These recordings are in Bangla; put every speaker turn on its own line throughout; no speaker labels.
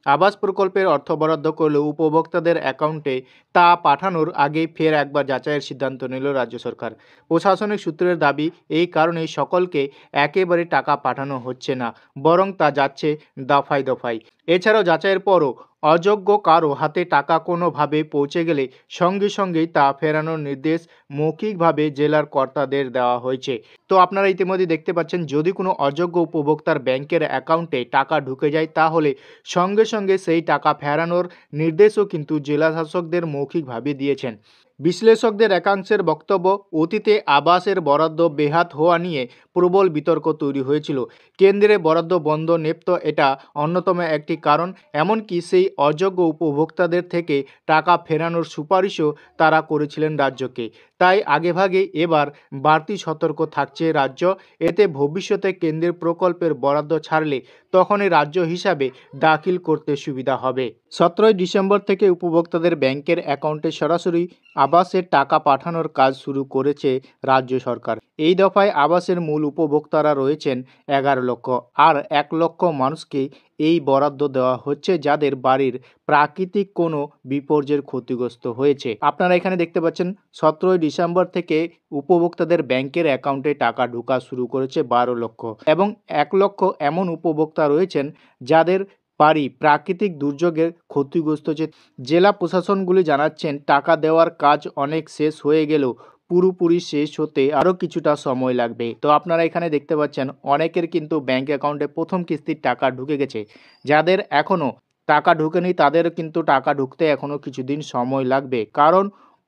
আবাস প্রকল্পের অর্থ বরাদ্দ করলেও উপভোক্তাদের অ্যাকাউন্টে তা পাঠানোর আগেই ফের একবার যাচাইয়ের সিদ্ধান্ত নিল রাজ্য সরকার। প্রশাসনিক সূত্রের দাবি, এই কারণেই সকলকে একেবারে টাকা পাঠানো হচ্ছে না, বরং তা যাচ্ছে দফায় দফায়। এছাড়াও যাচাইয়ের পরও অযোগ্য কারো হাতে টাকা কোনোভাবে পৌঁছে গেলে সঙ্গে সঙ্গেই তা ফেরানোর নির্দেশ মৌখিকভাবে জেলার কর্তাদের দেওয়া হয়েছে। তো আপনারা ইতিমধ্যে দেখতে পাচ্ছেন, যদি কোনো অযোগ্য উপভোক্তার ব্যাংকের অ্যাকাউন্টে টাকা ঢুকে যায়, তাহলে সঙ্গে সঙ্গে সেই টাকা ফেরানোর নির্দেশও কিন্তু জেলা শাসকদের মৌখিকভাবে দিয়েছেন। বিশ্লেষকদের একাংশের বক্তব্য, অতীতে আবাসের বরাদ্দ বেহাত হওয়া নিয়ে প্রবল বিতর্ক তৈরি হয়েছিল। কেন্দ্রে বরাদ্দ বন্ধ নেপত এটা অন্যতম একটি কারণ। এমনকি সেই অযোগ্য উপভোক্তাদের থেকে টাকা ফেরানোর সুপারিশও তারা করেছিলেন রাজ্যকে। তাই আগেভাগে এবার বাড়তি সতর্ক থাকছে রাজ্য। এতে ভবিষ্যতে কেন্দ্রের প্রকল্পের বরাদ্দ ছাড়লে তখনই রাজ্য হিসাবে দাখিল করতে সুবিধা হবে। 17ই ডিসেম্বর থেকে উপভোক্তাদের ব্যাংকের অ্যাকাউন্টে সরাসরি আবাসের টাকা পাঠানোর কাজ শুরু করেছে রাজ্য সরকার। এই দফায় আবাসের মূল উপভোক্তারা রয়েছেন 11 লক্ষ, আর 1 লক্ষ মানুষকে এই বরাদ্দ দেওয়া হচ্ছে যাদের বাড়ির প্রাকৃতিক কোনো বিপর্যয়ের ক্ষতিগ্রস্ত হয়েছে। আপনারা এখানে দেখতে পাচ্ছেন, 17ই ডিসেম্বর থেকে উপভোক্তাদের ব্যাংকের অ্যাকাউন্টে টাকা ঢোকা শুরু করেছে 12 লক্ষ, এবং 1 লক্ষ এমন উপভোক্তা রয়েছেন যাদের বাড়ি প্রাকৃতিক দুর্যোগের ক্ষতিগ্রস্ত হচ্ছে। জেলা প্রশাসনগুলি জানাচ্ছেন, টাকা দেওয়ার কাজ অনেক শেষ হয়ে গেলেও পুরোপুরি শেষ হতে আরও কিছুটা সময় লাগবে। তো আপনারা এখানে দেখতে পাচ্ছেন, অনেকের কিন্তু ব্যাংক অ্যাকাউন্টে প্রথম কিস্তির টাকা ঢুকে গেছে। যাদের এখনও টাকা ঢোকেনি তাদের কিন্তু টাকা ঢুকতে এখনও কিছুদিন সময় লাগবে।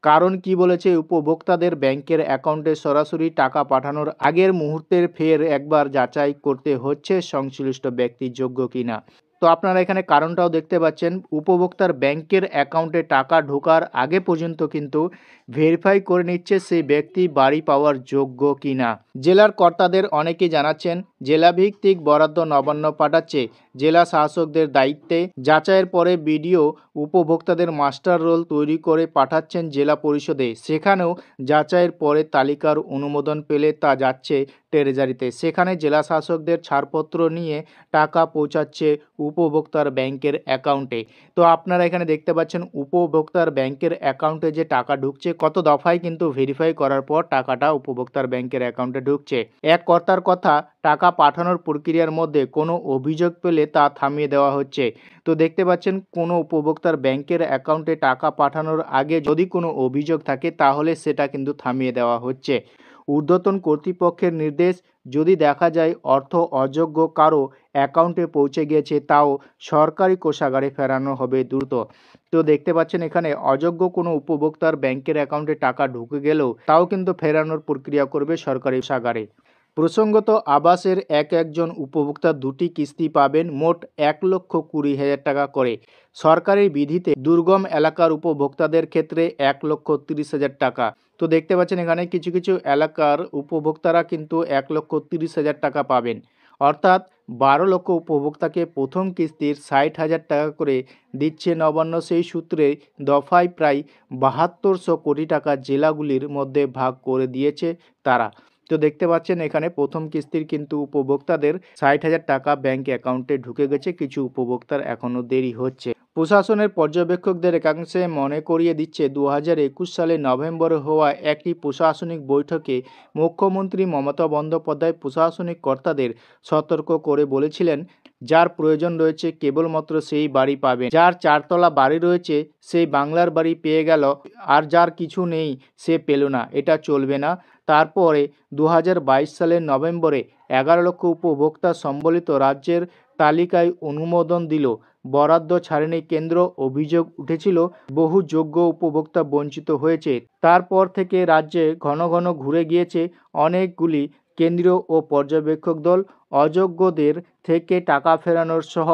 কারণ কি বলেছে, উপভোক্তাদের ব্যাংকের অ্যাকাউন্টে সরাসরি টাকা পাঠানোর আগের মুহূর্তের ফের একবার যাচাই করতে হচ্ছে সংশ্লিষ্ট ব্যক্তি যোগ্য কিনা। তো আপনারা এখানে কারণটাও দেখতে পাচ্ছেন, উপভোক্তার ব্যাংকের অ্যাকাউন্টে টাকা ঢোকার আগে পর্যন্ত কিন্তু ভেরিফাই করে নিচ্ছে সেই ব্যক্তি বাড়ি পাওয়ার যোগ্য কিনা। জেলার কর্তাদের অনেকেই জানাচ্ছেন, জেলাভিত্তিক বরাদ্দ নবান্ন পাঠাচ্ছে। জেলা শাসকদের দায়িত্বে যাচাইয়ের পরে বিডিও উপভোক্তাদের মাস্টার রোল তৈরি করে পাঠাচ্ছেন জেলা পরিষদে। সেখানেও যাচাইয়ের পরে তালিকার অনুমোদন পেলে তা যাচ্ছে ট্রেজারিতে। সেখানে জেলা শাসকদের ছাড়পত্র নিয়ে টাকা পৌঁছাচ্ছে উপভোক্তার ব্যাংকের অ্যাকাউন্টে। তো আপনারা এখানে দেখতে পাচ্ছেন, উপভোক্তার ব্যাংকের অ্যাকাউন্টে যে টাকা ঢুকছে, কত দফায় কিন্তু ভেরিফাই করার পর টাকাটা উপভোক্তার ব্যাংকের অ্যাকাউন্টে ঢুকছে। এক কর্তার কথা, টাকা পাঠানোর প্রক্রিয়ার মধ্যে কোনো অভিযোগ পেলে তা থামিয়ে দেওয়া হচ্ছে। তো দেখতে পাচ্ছেন, কোনো উপভোক্তার ব্যাংকের অ্যাকাউন্টে টাকা পাঠানোর আগে যদি কোনো অভিযোগ থাকে তাহলে সেটা কিন্তু থামিয়ে দেওয়া হচ্ছে। ঊর্ধ্বতন কর্তৃপক্ষের নির্দেশ, যদি দেখা যায় অর্থ অযোগ্য কারো অ্যাকাউন্টে পৌঁছে গিয়েছে, তাও সরকারি কোষাগারে ফেরানো হবে দ্রুত। তো দেখতে পাচ্ছেন, এখানে অযোগ্য কোনো উপভোক্তার ব্যাংকের অ্যাকাউন্টে টাকা ঢুকে গেলেও তাও কিন্তু ফেরানোর প্রক্রিয়া করবে সরকারি কোষাগারে। প্রসঙ্গত, আবাসের একজন উপভোক্তা 2টি কিস্তি পাবেন, মোট 1,20,000 টাকা করে। সরকারি বিধিতে দুর্গম এলাকার উপভোক্তাদের ক্ষেত্রে 1,30,000 টাকা। তো দেখতে পাচ্ছেন, এখানে কিছু কিছু এলাকার উপভোক্তারা কিন্তু 1,30,000 টাকা পাবেন। অর্থাৎ 12 লক্ষ উপভোক্তাকে প্রথম কিস্তির 60,000 টাকা করে দিচ্ছে নবান্ন। সেই সূত্রে দফায় প্রায় 7200 কোটি টাকা জেলাগুলির মধ্যে ভাগ করে দিয়েছে তারা। তো দেখতে পাচ্ছেন, এখানে প্রথম কিস্তির কিন্তু উপভোক্তাদের 60,000 টাকা ব্যাংক অ্যাকাউন্টে ঢুকে গেছে। কিছু উপভোক্তার এখনও দেরি হচ্ছে। প্রশাসনের পর্যবেক্ষকদের একাংশে মনে করিয়ে দিচ্ছে, 2021 সালে নভেম্বরে হওয়া একটি প্রশাসনিক বৈঠকে মুখ্যমন্ত্রী মমতা বন্দ্যোপাধ্যায় প্রশাসনিক কর্তাদের সতর্ক করে বলেছিলেন, যার প্রয়োজন রয়েছে কেবলমাত্র সেই বাড়ি পাবেন। যার 4তলা বাড়ি রয়েছে সেই বাংলার বাড়ি পেয়ে গেল, আর যার কিছু নেই সে পেল না, এটা চলবে না। তারপরে 2022 সালের নভেম্বরে 11 লক্ষ উপভোক্তা সম্বলিত রাজ্যের তালিকায় অনুমোদন দিল। বরাদ্দ ছাড়েনি কেন্দ্র। অভিযোগ উঠেছিল বহু যোগ্য উপভোক্তা বঞ্চিত হয়েছে। তারপর থেকে রাজ্যে ঘন ঘন ঘুরে গিয়েছে অনেকগুলি কেন্দ্রীয় ও পর্যবেক্ষক দল। অযোগ্যদের থেকে টাকা ফেরানোর সহ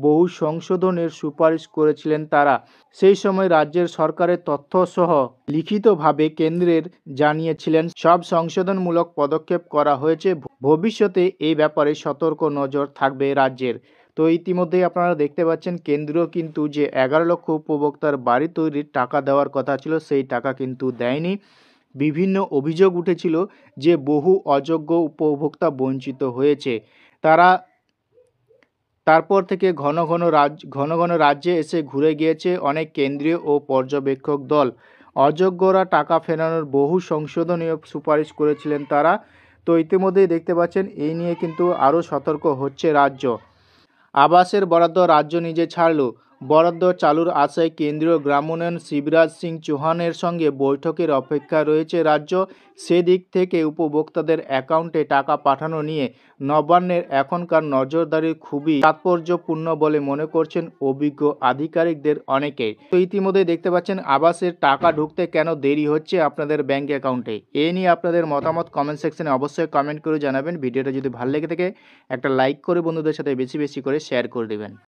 বহু সংশোধনের সুপারিশ করেছিলেন তারা। সেই সময় রাজ্যের সরকারের তথ্য সহ লিখিতভাবে কেন্দ্রের জানিয়েছিলেন, সব সংশোধনমূলক পদক্ষেপ করা হয়েছে। ভবিষ্যতে এই ব্যাপারে সতর্ক নজর থাকবে রাজ্যের। তো ইতিমধ্যেই আপনারা দেখতে পাচ্ছেন, কেন্দ্র কিন্তু যে 11 লক্ষ উপভোক্তার বাড়ি তৈরির টাকা দেওয়ার কথা ছিল, সেই টাকা কিন্তু দেয়নি। বিভিন্ন অভিযোগ উঠেছিল যে বহু অযোগ্য উপভোক্তা বঞ্চিত হয়েছে। তারপর থেকে ঘন ঘন রাজ্যে এসে ঘুরে গিয়েছে অনেক কেন্দ্রীয় ও পর্যবেক্ষক দল। অযোগ্যরা টাকা ফেরানোর বহু সংশোধনীয় সুপারিশ করেছিলেন তারা। তো ইতিমধ্যেই দেখতে পাচ্ছেন এই নিয়ে কিন্তু আরও সতর্ক হচ্ছে রাজ্য। আবাসের বরাদ্দ রাজ্য নিজে ছাড়ল। বরাদ্দ চালুর আশায় কেন্দ্রীয় গ্রামোন্নয়ন শিবরাজ সিং চৌহানের সঙ্গে বৈঠকের অপেক্ষায় রয়েছে রাজ্য। সেদিক থেকে উপভোক্তাদের অ্যাকাউন্টে টাকা পাঠানো নিয়ে নবান্নের এখনকার নজরদারি খুবই তাৎপর্যপূর্ণ বলে মনে করছেন অভিজ্ঞ আধিকারিকদের অনেকেই। তো ইতিমধ্যে দেখতে পাচ্ছেন আবাসের টাকা ঢুকতে কেন দেরি হচ্ছে আপনাদের ব্যাংক অ্যাকাউন্টে। এ নিয়ে আপনাদের মতামত কমেন্ট সেকশনে অবশ্যই কমেন্ট করে জানাবেন। ভিডিওটা যদি ভালো লেগে থাকে একটা লাইক করে বন্ধুদের সাথে বেশি বেশি করে শেয়ার করে দেবেন।